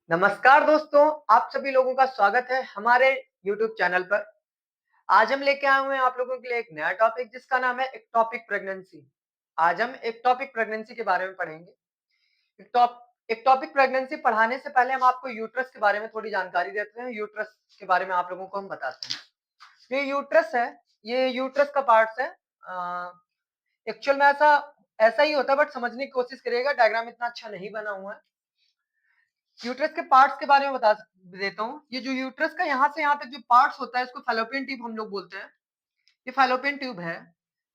नमस्कार दोस्तों, आप सभी लोगों का स्वागत है हमारे YouTube चैनल पर। आज हम लेके आए हुए हैं आप लोगों के लिए एक नया टॉपिक जिसका नाम है एक्टोपिक प्रेगनेंसी। आज हम एक्टोपिक प्रेगनेंसी के बारे में पढ़ेंगे। एक्टोपिक प्रेगनेंसी पढ़ाने से पहले हम आपको यूट्रस के बारे में थोड़ी जानकारी देते हैं। यूट्रस के बारे में आप लोगों को हम बताते हैं। ये यूट्रस है, ये यूट्रस का पार्ट्स है। एक्चुअल में ऐसा ऐसा ही होता है, बट समझने की कोशिश करिएगा, डायग्राम इतना अच्छा नहीं बना हुआ है। यूट्रस के पार्ट्स के बारे में बता देता हूँ। ये जो यूट्रस का यहाँ से यहाँ तक जो पार्ट्स होता है इसको फैलोपियन ट्यूब हम लोग बोलते हैं। ये फैलोपियन ट्यूब है।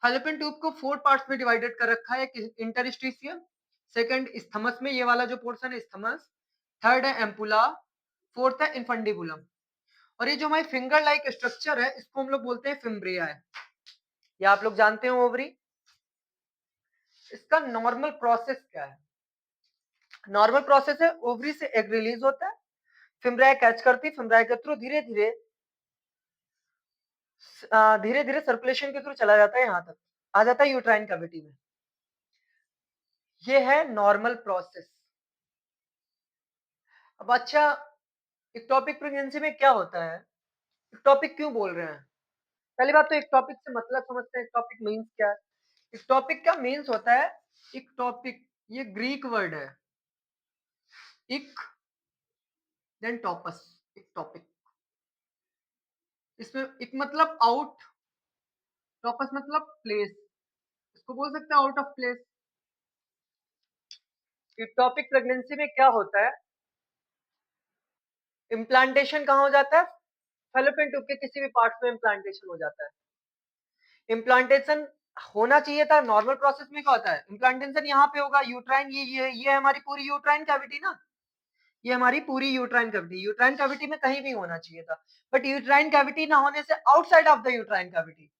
फैलोपियन ट्यूब को 4 पार्ट्स में डिवाइडेड कर रखा है। एक इंटरस्टिशियम, सेकंड स्थमस में ये वाला जो पोर्शन है स्थमस, थर्ड है एम्पुला, फोर्थ है इनफंडिबुलम, और ये जो हमारी फिंगर लाइक स्ट्रक्चर है इसको हम लोग बोलते हैं फिम्ब्रिया है। ये आप लोग जानते हो ओवरी। इसका नॉर्मल प्रोसेस क्या है? नॉर्मल प्रोसेस है, ओवरी से एग रिलीज होता है, फिम्ब्रिया कैच करती, फिम्ब्रिया के थ्रू धीरे धीरे धीरे धीरे सर्कुलेशन के थ्रू चला जाता है, यहाँ तक आ जाता है यूट्राइन कैविटी में। ये है नॉर्मल प्रोसेस। अब अच्छा, इक्टोपिक प्रेगनेंसी में क्या होता है? इक्टोपिक क्यों बोल रहे हैं? पहली बात तो इक्टोपिक से मतलब समझते हैं, इक्टोपिक मीन्स क्या है। इक्टोपिक का मीन्स होता है इक्टोपिक, ये ग्रीक वर्ड है। इक देन टॉपस, इक्टोपिक। इसमें इक मतलब आउट, टॉपस मतलब प्लेस, इसको बोल सकते हैं out of place. Ectopic pregnancy में क्या होता है? इम्प्लांटेशन कहाँ हो जाता है? फैलोपियन ट्यूब के किसी भी पार्ट में इम्प्लांटेशन हो जाता है। इम्प्लांटेशन होना चाहिए था। नॉर्मल प्रोसेस में क्या होता है? इम्प्लांटेशन यहाँ पे होगा, यूट्राइन, ये हमारी पूरी यूट्राइन कैविटी ना, ये हमारी पूरी यूट्राइन कैविटी, यूट्राइन कैविटी में कहीं भी होना चाहिए था, बट यूट्राइन कैविटी ना होने से outside of the uterine cavity.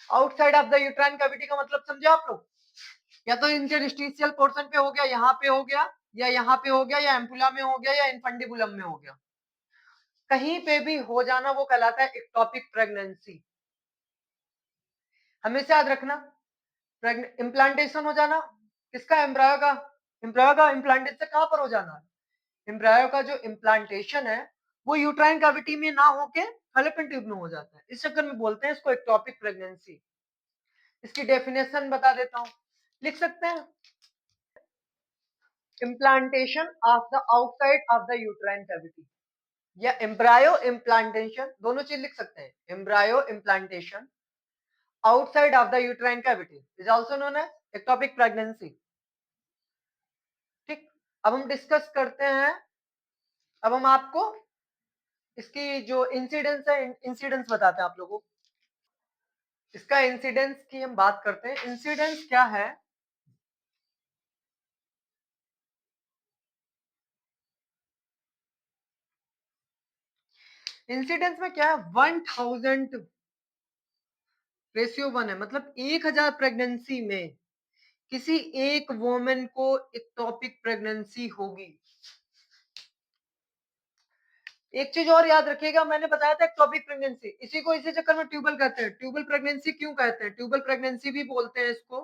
Outside of the uterine cavity का मतलब समझे आप लोग? या तो इंटरस्टिशियल पोर्शन पे हो गया, यहाँ पे हो गया, या यहाँ पे हो गया, या एम्पुला में हो गया, या इनफंडिबुलम में हो गया। कहीं पे भी हो जाना वो कहलाता है एक्टोपिक प्रेगनेंसी। हमेशा याद रखना, इम्प्लांटेशन हो जाना किसका? एम्ब्रायो का। एम्ब्रायो का इम्प्लांटेशन कहां पर हो जाना? एम्ब्रायो का जो इम्प्लांटेशन है वो यूट्राइन कैविटी में ना होके फैलोपियन ट्यूब में हो जाता है। इस चक्कर में बोलते हैं इसको एक्टोपिक प्रेगनेंसी। इसकी डेफिनेशन बता देता हूं, लिख सकते हैं। Implantation of the outside of the uterine cavity, या एम्ब्रायो इम्प्लांटेशन, दोनों चीज लिख सकते हैं। Embryo implantation outside of the uterine cavity is also known as ectopic pregnancy। ठीक, अब हम डिस्कस करते हैं। अब हम आपको इसकी जो इंसिडेंस है, इंसिडेंस बताते हैं आप लोगों को। इसका इंसिडेंस की हम बात करते हैं। इंसिडेंस क्या है? इंसिडेंस में क्या है? 1000 रेशियो 1 है, मतलब 1000 प्रेगनेंसी में किसी एक वोमेन को एक्टोपिक प्रेगनेंसी होगी। एक चीज और याद रखिएगा, मैंने बताया था एक्टोपिक प्रेगनेंसी, इसी को इसी चक्कर में ट्यूबल कहते हैं। ट्यूबल प्रेगनेंसी क्यों कहते हैं? ट्यूबल प्रेगनेंसी भी बोलते हैं इसको,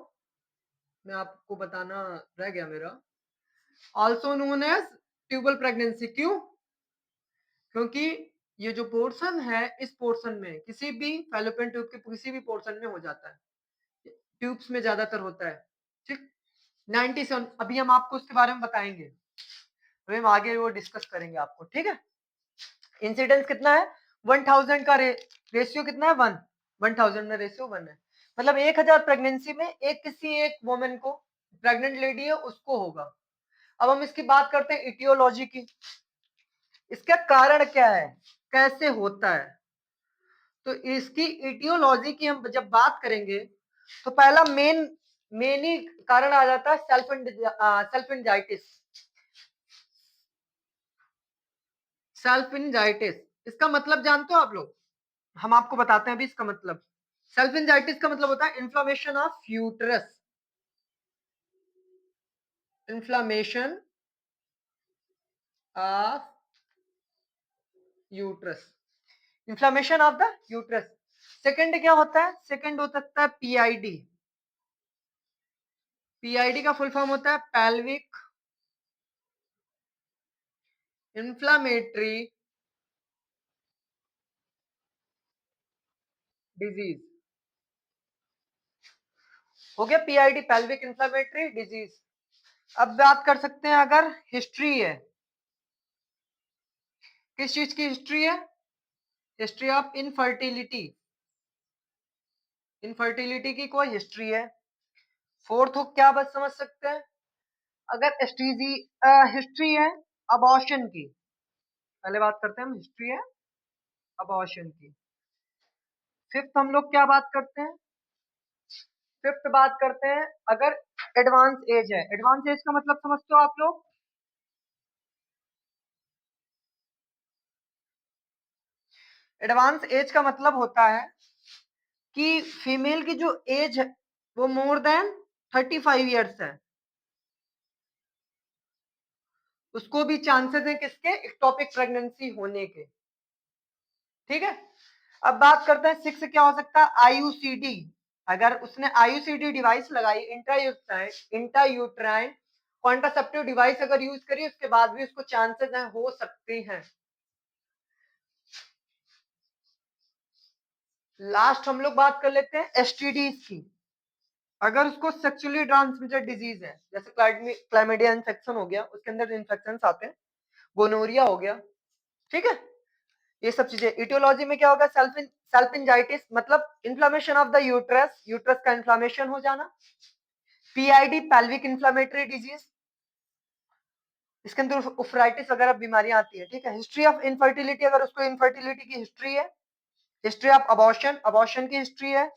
मैं आपको बताना रह गया मेरा। Also known as tubal pregnancy. क्यों? क्योंकि ये जो पोर्शन है, इस पोर्शन में किसी भी फैलोपियन ट्यूब के किसी भी पोर्शन में हो जाता है, ट्यूब्स में ज्यादातर होता है। ठीक, 97, अभी हम आपको उसके बारे में बताएंगे, अभी हम आगे वो डिस्कस करेंगे आपको। ठीक है, इंसिडेंस कितना है? 1000 का रेशियो कितना है? 1। 1000 में रेशियो 1 है, मतलब 1000 प्रेगनेंसी में एक किसी एक वुमेन को, प्रेग्नेंट लेडी है उसको होगा। अब हम इसकी बात करते हैं इटियोलॉजी की। इसका कारण क्या है, कैसे होता है? तो इसकी इटियोलॉजी की हम जब बात करेंगे तो पहला मेन ही कारण आ जाता है सेल्फ एंजाइटिस। सेल्फ एंजाइटिस, इसका मतलब जानते हो आप लोग? हम आपको बताते हैं अभी इसका मतलब। सेल्फ एंजाइटिस का मतलब होता है inflammation of uterus, inflammation of uterus, inflammation of the uterus. Second क्या होता है? सेकंड हो सकता है पीआईडी। पीआईडी का फुल फॉर्म होता है पेल्विक inflammatory disease. हो गया पीआईडी, पेल्विक इंफ्लेमेटरी डिजीज। अब बात कर सकते हैं अगर हिस्ट्री है, किस चीज की हिस्ट्री है? हिस्ट्री ऑफ इनफर्टिलिटी, इनफर्टिलिटी की कोई हिस्ट्री है। फोर्थ हो क्या बस समझ सकते हैं, अगर एसटीजी हिस्ट्री है अबॉर्शन की, पहले बात करते हैं हम हिस्ट्री है अबॉर्शन की। फिफ्थ हम लोग क्या बात करते हैं, फिफ्थ बात करते हैं अगर एडवांस एज है। एडवांस एज का मतलब समझते हो आप लोग? एडवांस एज का मतलब होता है कि फीमेल की जो एज है वो मोर देन 35 ईयर्स है, उसको भी चांसेस है किसके, इक्टोपिक प्रेगनेंसी होने के। ठीक है, अब बात करते हैं सिक्स क्या हो सकता है, आईयूसीडी। अगर उसने आईयूसीडी डिवाइस लगाई, इंट्रायूट्राइन कॉन्ट्रासेप्टिव डिवाइस अगर यूज करी, उसके बाद भी उसको चांसेस हैं, हो सकते हैं। लास्ट हम लोग बात कर लेते हैं एसटीडीज की। अगर उसको सेक्सुअली ट्रांसमिटेड डिजीज है, जैसे क्लाइमेडिया इन्फेक्शन हो गया, उसके अंदर इन्फेक्शन आते हैं, गोनोरिया हो गया, ठीक है, ये सब चीजें। इटियोलॉजी में क्या होगा, सेल्फिंजाइटिस मतलब inflammation of the uterus, uterus का इन्फ्लामेशन हो जाना। पीआईडी पेल्विक इन्फ्लामेटरी डिजीज, इसके अंदर उफराइटिस वगैरह बीमारियां आती है। ठीक है, हिस्ट्री ऑफ इनफर्टिलिटी, अगर उसको इनफर्टिलिटी की हिस्ट्री है, हिस्ट्री ऑफ अबॉर्शन, अबॉर्शन की हिस्ट्री है।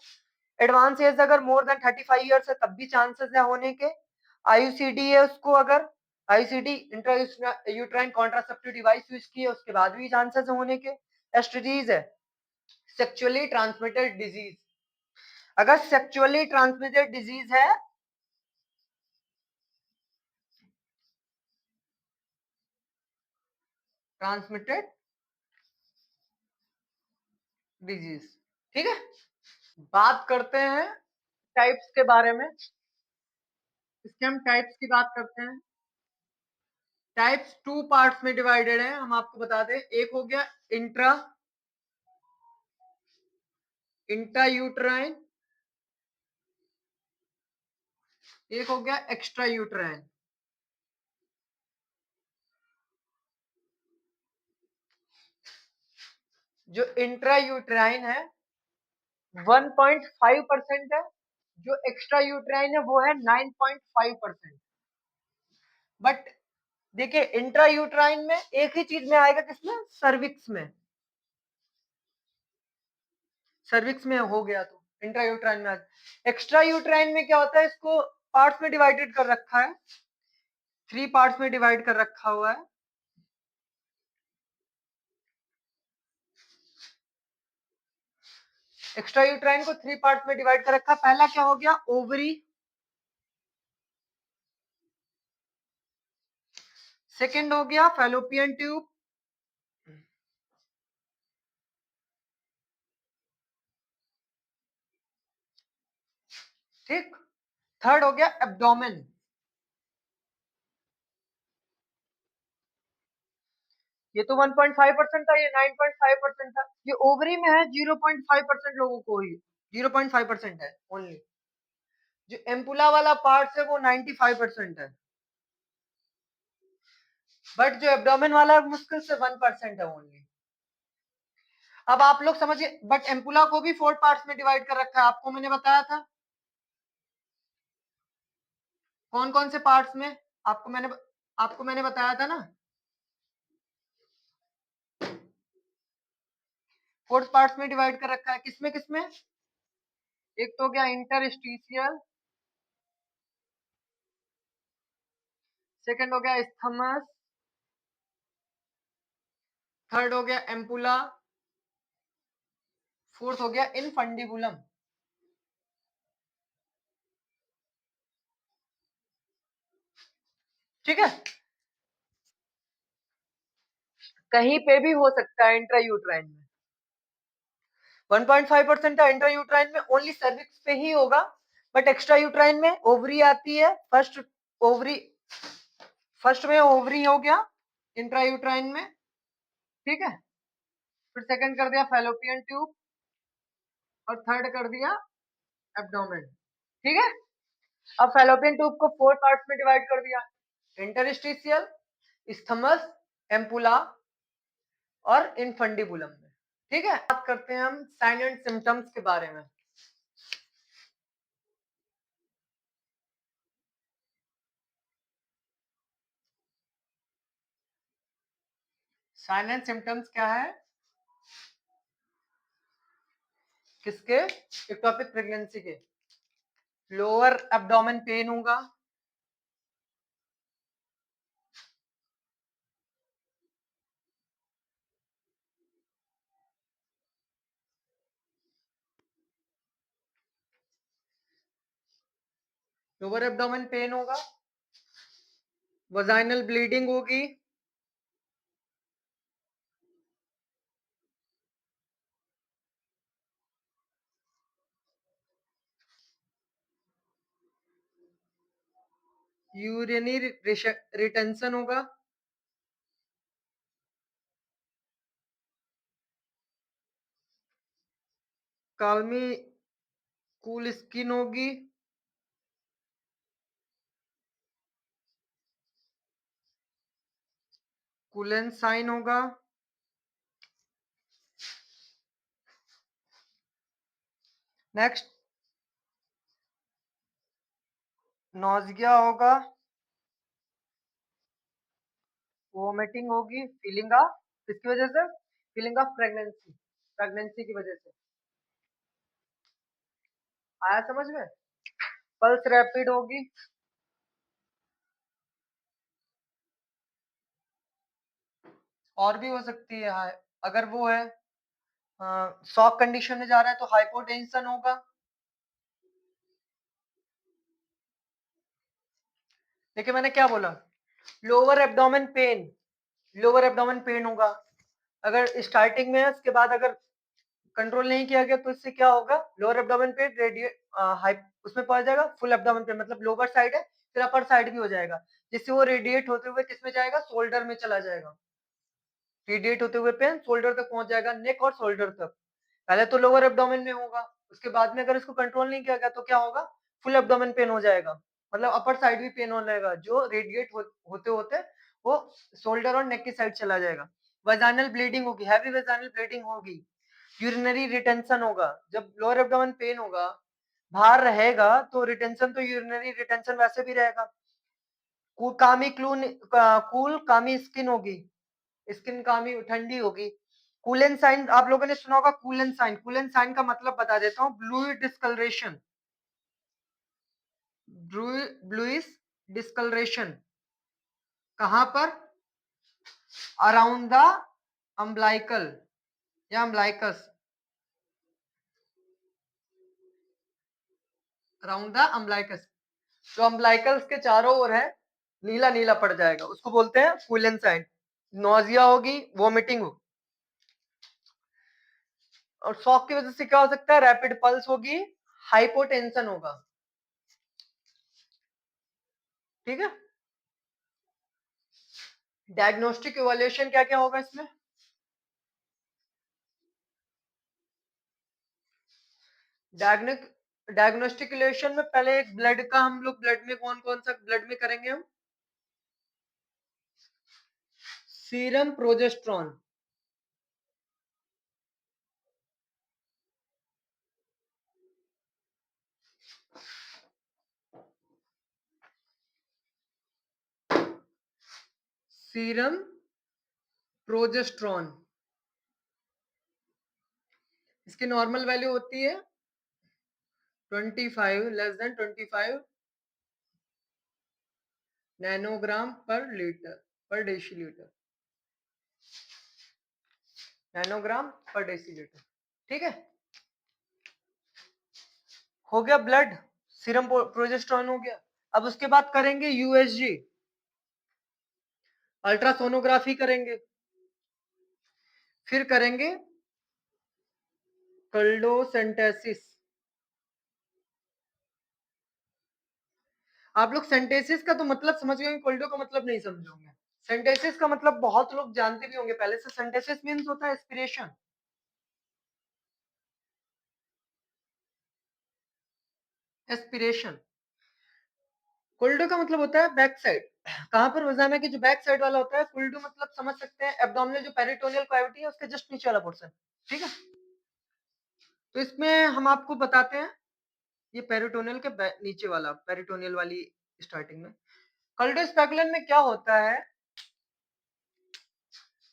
एडवांस एज अगर मोर देन 35 ईयर्स है तब भी चांसेस है होने के। आईयूसीडी है उसको, अगर IUCD intrauterine contraceptive device use की है, उसके बाद भी चांसेस है होने के। एसटीडीज है सेक्सुअली ट्रांसमिटेड डिजीज, अगर सेक्सुअली ट्रांसमिटेड डिजीज है, ट्रांसमिटेड डिजीज, ठीक है। बात करते हैं टाइप्स के बारे में, इसके हम टाइप्स की बात करते हैं। टाइप्स टू पार्ट्स में डिवाइडेड है, हम आपको बता दें। एक हो गया इंट्रा इंट्रायूट्राइन, एक हो गया एक्स्ट्रा यूट्राइन। जो इंट्रायूट्राइन है 1.5% है, जो एक्स्ट्रा यूट्राइन है वो है 9.5%। बट देखिए इंट्रा यूट्राइन में एक ही चीज में आएगा, किसमें, सर्विक्स में, सर्विक्स में हो गया तो इंट्रा यूट्राइन में। एक्स्ट्रा यूट्राइन में क्या होता है, इसको पार्ट्स में डिवाइडेड कर रखा है, 3 पार्ट्स में डिवाइड कर रखा हुआ है। एक्स्ट्रा यूट्राइन को 3 पार्ट्स में डिवाइड कर रखा है। पहला क्या हो गया, ओवरी, सेकेंड हो गया फैलोपियन ट्यूब, ठीक, थर्ड हो गया एब्डोमेन। ये तो 1.5% था, ये 9.5% था। ये ओवरी में है 0.5% लोगों को ही, 0.5% है ओनली। जो एम्पुला वाला पार्ट है वो 95% है, बट जो एब्डोमेन वाला है मुश्किल से 1% है ओनली। अब आप लोग समझिए, बट एम्पुला को भी 4 पार्ट्स में डिवाइड कर रखा है, आपको मैंने बताया था। कौन कौन से पार्ट्स में, आपको मैंने बताया था ना, 4 पार्ट्स में डिवाइड कर रखा है। किसमें किसमें, एक तो हो गया इंटरस्टिशियल, सेकंड हो गया इस्थमस, थर्ड हो गया एम्पुला, फोर्थ हो गया इनफंडिबुलम। ठीक है, कहीं पे भी हो सकता है इंट्रायूट्राइन में। 1.5% है इंट्रायूट्राइन में, ओनली सर्विक्स पे ही होगा। बट एक्स्ट्रा यूट्राइन में ओवरी आती है, फर्स्ट ओवरी, फर्स्ट में ओवरी हो गया, इंट्रायूट्राइन में, ठीक है। फिर सेकंड कर दिया फैलोपियन ट्यूब, और थर्ड कर दिया एब्डोमेन, ठीक है। अब फैलोपियन ट्यूब को 4 पार्ट्स में डिवाइड कर दिया, इंटरस्टिशियल, इस्थमस, एम्पुला और इनफंडिबुलम में, ठीक है। बात करते हैं हम साइन एंड सिम्टम्स के बारे में। साइन एंड सिम्टम्स क्या है किसके, इक्टोपिक प्रेगनेंसी के। लोअर एब्डोमेन पेन होगा, लोअर एब्डोमेन पेन होगा, वजाइनल ब्लीडिंग होगी, यूरिनरी रिटेंशन होगा, काल्मी कूल स्किन होगी, कूलन साइन होगा, नेक्स्ट नोजिया होगा, वोमिटिंग होगी, फीलिंग ऑफ, किसकी वजह से, फीलिंग ऑफ प्रेगनेंसी, प्रेगनेंसी की वजह से। आया समझ में। पल्स रैपिड होगी, और भी हो सकती है, अगर वो है शॉक कंडीशन में जा रहा है तो हाइपोटेंशन होगा। देखिए मैंने क्या बोला, lower abdomen pain, lower abdomen pain होगा, अगर स्टार्टिंग में है उसके बाद अगर कंट्रोल नहीं किया गया तो इससे क्या होगा, लोअर एब्डोमेन पेन रेडिएट उसमें पड़ जाएगा, फुल एब्डोमेन पेन मतलब लोअर साइड है, फिर अपर साइड भी हो जाएगा, जिससे वो रेडिएट होते हुए किसमें जाएगा, शोल्डर में चला जाएगा। रेडिएट होते हुए पेन शोल्डर तक पहुंच जाएगा, नेक और शोल्डर तक। पहले तो लोअर एब्डोमेन में होगा, उसके बाद में अगर इसको कंट्रोल नहीं किया गया तो क्या होगा, फुल एब्डोमेन पेन हो जाएगा, मतलब अपर साइड भी पेन होने लगेगा, जो रेडिएट होते होते वो शोल्डर और नेक की साइड चला जाएगा। वजाइनल ब्लीडिंग होगी, हैवी वजाइनल ब्लीडिंग होगी, यूरिनरी रिटेंशन होगा, जब लोअर एब्डोमेन पेन होगा, बाहर रहेगा तो रिटेंशन, तो यूरिनरी रिटेंशन वैसे भी रहेगा। कामी कूल कामी स्किन होगी, स्किन कामी ठंडी होगी। कूलन साइन आप लोगों ने सुना होगा, कूलन साइन, कूलन साइन का मतलब बता देता हूँ, ब्लूइश डिस्कलरेशन, ब्लूइश डिस्कलरेशन कहां पर, अराउंड द अम्बलाइकल या अम्बलाइकस, अराउंड द अम्बलाइकस, जो अम्बलाइकल्स के चारों ओर है नीला नीला पड़ जाएगा, उसको बोलते हैं कूलन साइन। नोजिया होगी, वोमिटिंग होगी, और शॉक की वजह से क्या हो सकता है, रैपिड पल्स होगी, हाइपोटेंशन होगा, ठीक है। डायग्नोस्टिक इवैल्यूएशन क्या क्या होगा इसमें, डायग्नोस्टिक इवैल्यूएशन में पहले एक ब्लड का, हम लोग ब्लड में कौन कौन सा ब्लड में करेंगे हम, सीरम प्रोजेस्टेरॉन, सीरम प्रोजेस्टेरॉन, इसकी नॉर्मल वैल्यू होती है 25, लेस देन 25 नैनोग्राम पर लीटर, पर डेसीलीटर, नैनोग्राम पर डेसीलीटर, ठीक है। हो गया ब्लड, सीरम प्रोजेस्टेरॉन हो गया। अब उसके बाद करेंगे यूएसजी, अल्ट्रासोनोग्राफी करेंगे, फिर करेंगे कोल्डोसेंटेसिस। आप लोग सेंटेसिस का तो मतलब समझ गए, कोल्डो का मतलब नहीं समझोगे। सेंटेसिस का मतलब बहुत लोग जानते भी होंगे पहले से। सेंटेसिस मीन्स होता है एस्पिरेशन। एस्पिरेशन। कुल्डो का मतलब होता है बैक साइड। कहां पर वजाना की जो बैक साइड वाला होता है, कुल्डो मतलब समझ सकते हैं एब्डोमिनल जो पेरिटोनियल कैविटी है उसके जस्ट नीचे वाला पोर्शन। ठीक है, तो इसमें हम आपको बताते हैं ये पेरिटोनियल के नीचे वाला, पेरिटोनियल वाली स्टार्टिंग में। कल्डो स्पेकुलम में क्या होता है,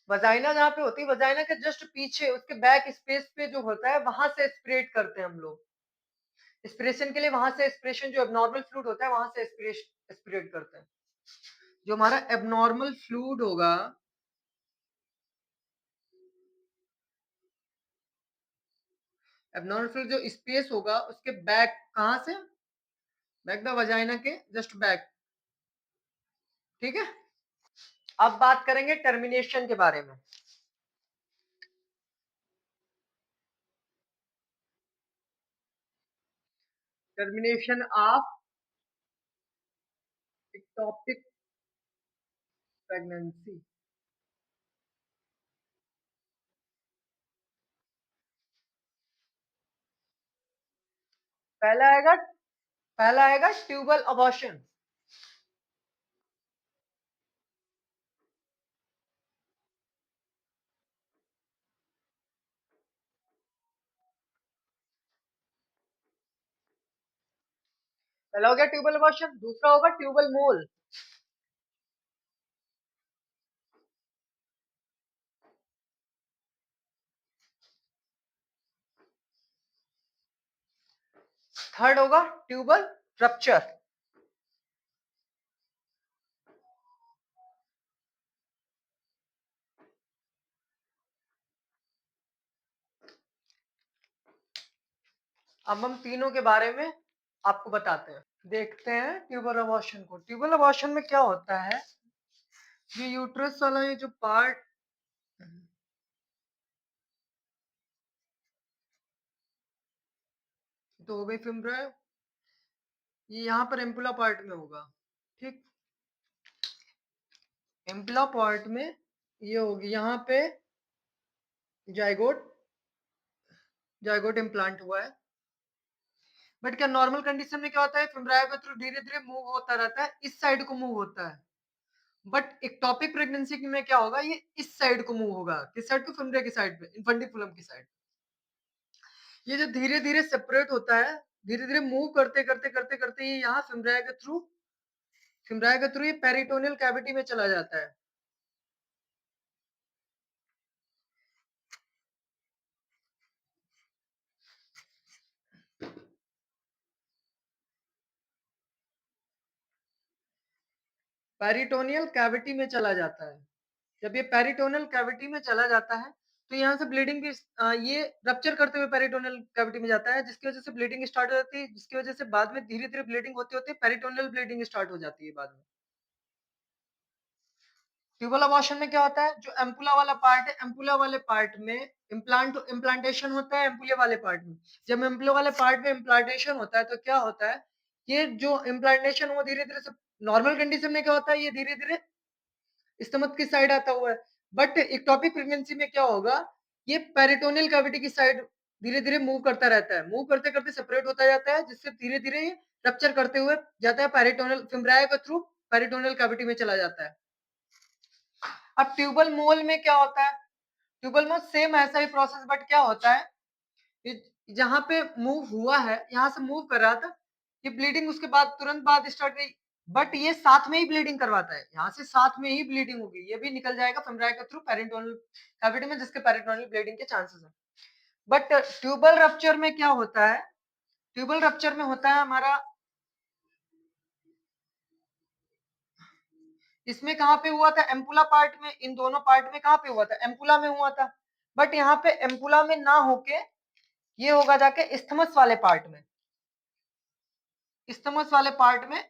वजाइना जहां पे होती है, वजाइना के जस्ट पीछे उसके बैक स्पेस पे जो होता है वहां से एस्पिरेट करते हैं हम लोग। एस्पिरेशन के लिए वहां से एस्पिरेशन, जो एबनॉर्मल फ्लूइड होता है वहां से एस्पिरेट करते हैं। जो हमारा एबनॉर्मल फ्लूइड होगा, एबनॉर्मल फ्लूइड जो स्पेस होगा उसके बैक, कहां से, बैक द वजाइना के जस्ट बैक। ठीक है, अब बात करेंगे टर्मिनेशन के बारे में। Termination of ectopic pregnancy. पहला आएगा, पहला आएगा ट्यूबल अबॉर्शन। पहला हो गया ट्यूबल अबॉर्शन, दूसरा होगा ट्यूबल मोल। थर्ड होगा ट्यूबल रप्चर। अब हम तीनों के बारे में आपको बताते हैं। देखते हैं ट्यूबल अबॉर्शन को। ट्यूबल अबॉर्शन में क्या होता है, ये यूट्रस वाला ये जो पार्ट, तो हो गई फिम्ब्रा, ये यहाँ पर एम्पुला पार्ट में होगा। ठीक, एम्पुला पार्ट में ये होगी, यहाँ पे जाइगोट, जाइगोट इम्प्लांट हुआ है। बट क्या नॉर्मल कंडीशन में क्या होता है, फिम्ब्राय के थ्रू धीरे धीरे मूव होता रहता है, इस साइड को मूव होता है। बट इक्टोपिक प्रेगनेंसी में क्या होगा, ये इस साइड को मूव होगा। किस साइड को, फिम्ब्रा की साइड पे, इन्फंटिबुलम की साइड। ये जो धीरे धीरे सेपरेट होता है, धीरे धीरे मूव करते करते करते करते ये यहाँ फिम्ब्राय के थ्रू, फिम्ब्राय के थ्रू ये पेरिटोनियल कैविटी में चला जाता है। पेरिटोनियल कैविटी में चला जाता है। जब ये पेरिटोनियल कैविटी में चला जाता है तो यहाँ से ब्लीडिंग भी, ये रप्चर करते हुए पेरिटोनियल कैविटी में जाता है, जिसकी वजह से ब्लीडिंग स्टार्ट हो जाती है, जिसकी वजह से बाद में धीरे धीरे ब्लीडिंग होते होते पेरिटोनियल ब्लीडिंग स्टार्ट हो जाती है बाद में। ट्यूबल अबॉर्शन में क्या होता है, जो एम्पुला वाला पार्ट है, एम्पुला वाले पार्ट में इम्प्लांटेशन होता है। एम्पुले वाले पार्ट में, जब एम्पुले वाले पार्ट में इम्प्लांटेशन होता है तो क्या होता है, ये जो इम्प्लांटेशन वो धीरे धीरे, नॉर्मल कंडीशन में क्या होता है, ये धीरे धीरे स्टमक की साइड आता हुआ है। बट इक्टोपिक प्रेगनेंसी में क्या होगा, ये पेरिटोनियल कैविटी की साइड धीरे धीरे मूव करता रहता है, मूव करते करते सेपरेट होता जाता है, जिससे धीरे धीरे ये रप्चर करते हुए जाता है पेरिटोनियल फिम्ब्राय के थ्रू, पेरिटोनियल कैविटी में चला जाता है। अब ट्यूबल मोल में क्या होता है, ट्यूबल मोल सेम ऐसा ही प्रोसेस, बट क्या होता है, जहां पे मूव हुआ है, यहाँ से मूव कर रहा था, ये ब्लीडिंग उसके बाद तुरंत बाद स्टार्ट हुई। बट ये साथ में ही ब्लीडिंग करवाता है, यहाँ से साथ में ही ब्लीडिंग होगी, ये भी निकल जाएगा फिम्ब्राय के थ्रू पेरिटोनियल कैविटी में, जिसके पेरिटोनियल ब्लीडिंग के चांसेस है। बट ट्यूबल रप्चर में क्या होता है, ट्यूबल रप्चर में होता है हमारा, इसमें कहां पे हुआ था, एम्पुला पार्ट में, इन दोनों पार्ट में कहां पे हुआ था, एम्पुला में हुआ था। बट यहाँ पे एम्पुला में ना होके ये होगा जाके इस्थमस वाले पार्ट में, इस्थमस वाले पार्ट में,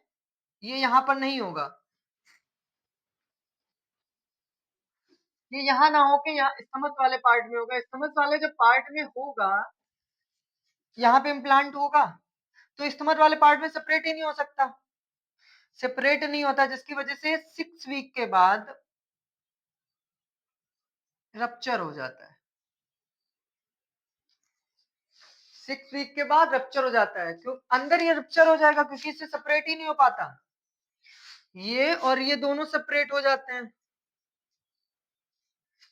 ये यहाँ पर नहीं होगा, ये यहाँ ना होके यहाँ इस्थमस वाले पार्ट में होगा। इस्थमस वाले जो पार्ट में होगा, यहाँ पे इम्प्लांट होगा, तो इस्थमस वाले पार्ट में सेपरेट ही नहीं हो सकता, सेपरेट नहीं होता, जिसकी वजह से 6 वीक के बाद रप्चर हो जाता है। 6 वीक के बाद रप्चर हो जाता है। क्यों अंदर ये रप्चर हो जाएगा? क्योंकि इससे सेपरेट ही नहीं हो पाता। ये और ये दोनों सेपरेट हो जाते हैं,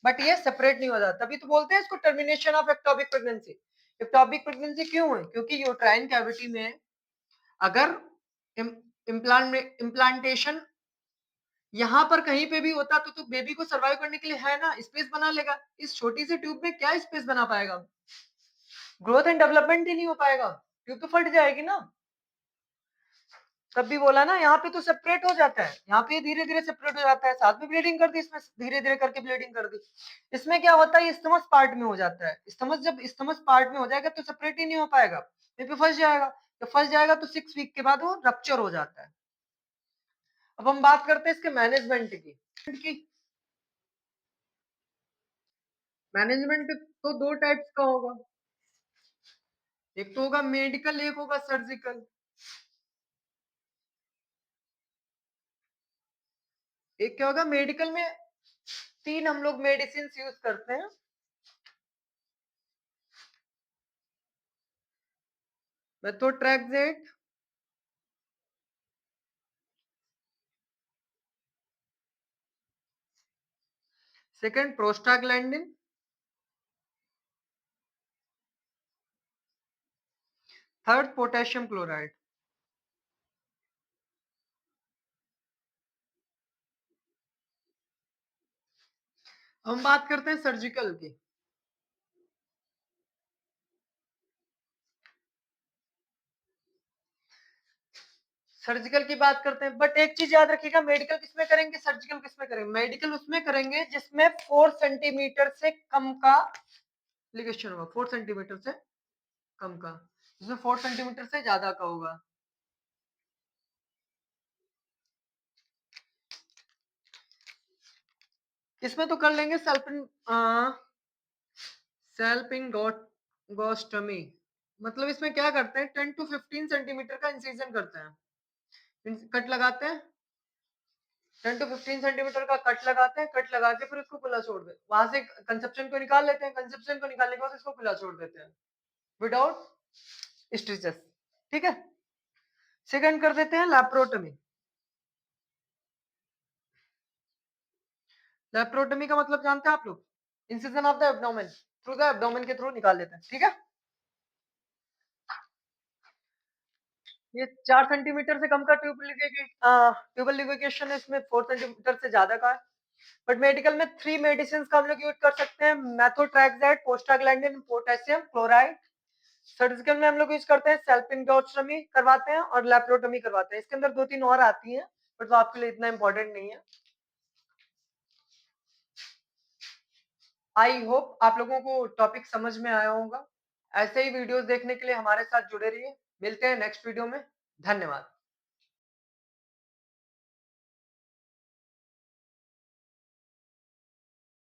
बट ये सेपरेट नहीं हो जाता। तभी तो बोलते हैं इसको termination of ectopic pregnancy. Ectopic pregnancy क्यों है? क्योंकि यूट्राइन कैविटी में अगर इम्प्लांटेशन यहां पर कहीं पे भी होता तो बेबी को सर्वाइव करने के लिए है ना, स्पेस बना लेगा। इस छोटी सी ट्यूब में क्या स्पेस बना पाएगा? ग्रोथ एंड डेवलपमेंट ही नहीं हो पाएगा, ट्यूब तो फट जाएगी ना। तब भी बोला ना, यहाँ पे तो सेपरेट हो जाता है, यहाँ पे धीरे धीरे सेपरेट हो जाता है। साथ में ब्लीडिंग कर दी, इसमें धीरे धीरे करके ब्लीडिंग कर दी। इसमें क्या होता है, स्टमक पार्ट में हो जाता है। स्टमक जब स्टमक पार्ट में हो जाएगा तो सेपरेट ही नहीं हो पाएगा, पे फंस जाएगा। जब फंस जाएगा तो 6 वीक के बाद वो रप्चर हो जाता है। अब हम बात करते हैं इसके मैनेजमेंट की। मैनेजमेंट तो दो टाइप्स का होगा, एक तो होगा मेडिकल, एक होगा सर्जिकल। एक क्या होगा मेडिकल में, 3 हम लोग मेडिसिन यूज करते हैं। Methotrexate, second prostaglandin, third potassium chloride. हम बात करते हैं सर्जिकल की। सर्जिकल की बात करते हैं, बट एक चीज याद रखिएगा, मेडिकल किसमें करेंगे, सर्जिकल किसमें करेंगे? मेडिकल उसमें करेंगे जिसमें 4 सेंटीमीटर से कम का लिगेशन होगा। 4 सेंटीमीटर से कम का, जिसमें 4 सेंटीमीटर से ज्यादा का होगा। इसमें तो कर लेंगे सेल्पिंगोस्टमी। मतलब इसमें क्या करते हैं, 10 to 15 सेंटीमीटर का इंसिजन करते हैं, कट लगाते हैं। 10 to 15 सेंटीमीटर का कट लगाते हैं, कट लगा के फिर उसको खुला छोड़ देते हैं। वहां से कंसेप्शन को निकाल लेते हैं, कंसेप्शन को निकालने के बाद इसको खुला छोड़ देते हैं विदाउट स्टिचेस। ठीक है। सेकंड कर देते हैं लैप्रोटमी। लैप्रोटमी का मतलब जानते हैं आप लोग, incision of the abdomen, through the abdomen के थ्रू निकाल लेते हैं। ठीक है। ये 4 सेंटीमीटर से कम का ट्यूबल लिगेशन है, इसमें 4 सेंटीमीटर से ज्यादा का है। बट मेडिकल में 3 मेडिसिन का हम लोग यूज कर सकते हैं, methotrexate, prostaglandin, potassium chloride. Surgical में हम लोग यूज करते हैं सेल्पिंगोस्टमी करवाते हैं और लैप्रोटमी करवाते हैं। इसके अंदर 2-3 और आती हैं, बट वो आपके लिए इतना इंपॉर्टेंट नहीं है। आई होप आप लोगों को टॉपिक समझ में आया होगा। ऐसे ही वीडियोस देखने के लिए हमारे साथ जुड़े रहिए। मिलते हैं नेक्स्ट वीडियो में। धन्यवाद।